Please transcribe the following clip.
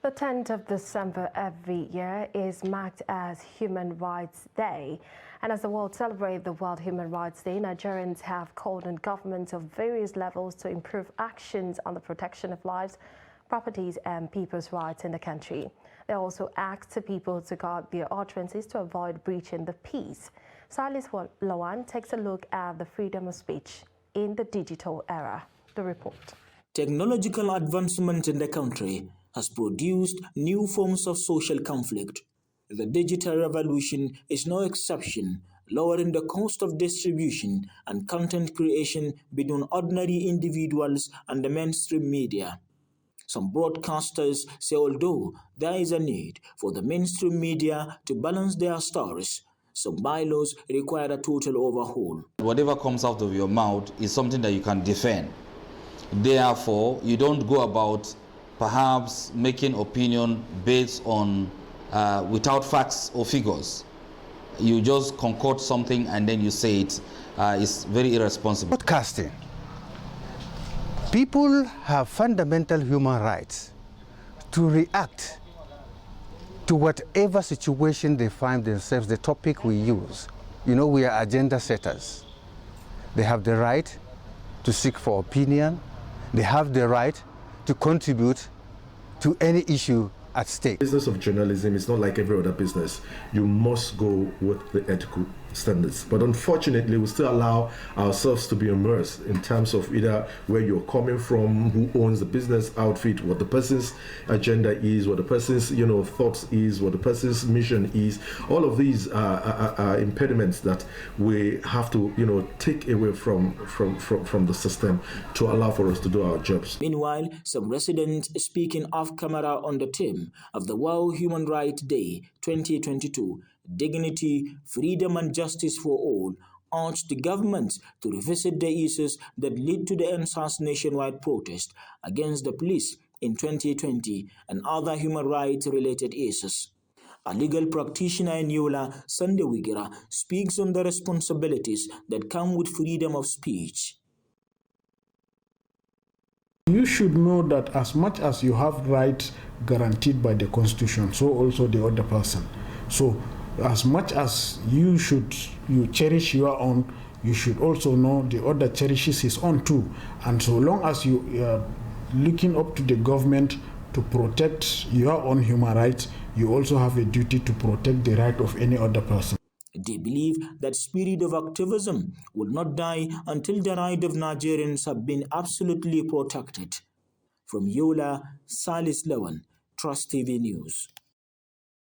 The 10th of December every year is marked as Human Rights Day. And as the world celebrates the World Human Rights Day, Nigerians have called on governments of various levels to improve actions on the protection of lives, properties and people's rights in the country. They also asked people to guard their utterances to avoid breaching the peace. Silas Lawan takes a look at the freedom of speech in the digital era. The report. Technological advancement in the country has produced new forms of social conflict. The digital revolution is no exception, lowering the cost of distribution and content creation between ordinary individuals and the mainstream media. Some broadcasters say although there is a need for the mainstream media to balance their stories, some bylaws require a total overhaul. Whatever comes out of your mouth is something that you can defend. Therefore, you don't go about perhaps making opinion based on without facts or figures. You just concoct something and then you say it. It's very irresponsible. Broadcasting. People have fundamental human rights to react to whatever situation they find themselves, the topic we use. You know, we are agenda setters. They have the right to seek for opinion. They have the right to contribute to any issue at stake. The business of journalism is not like every other business. You must go with the ethical standards. But unfortunately, we still allow ourselves to be immersed in terms of either where you're coming from, who owns the business outfit, what the person's agenda is, what the person's thoughts is, what the person's mission is. All of these are impediments that we have to take away from the system to allow for us to do our jobs. Meanwhile, some residents speaking off camera on the theme of the World Human Rights Day 2022, dignity, freedom and justice for all, urged the government to revisit the issues that led to the NSAS nationwide protest against the police in 2020 and other human rights related issues. A legal practitioner in Yola, Sunday Wigira, speaks on the responsibilities that come with freedom of speech. You should know that as much as you have rights guaranteed by the Constitution, so also the other person. So as much as you cherish your own, you should also know the other cherishes his own too. And so long as you are looking up to the government to protect your own human rights, you also have a duty to protect the right of any other person. They believe that spirit of activism will not die until the rights of Nigerians have been absolutely protected. From Yola, Silas Lawan, Trust TV News.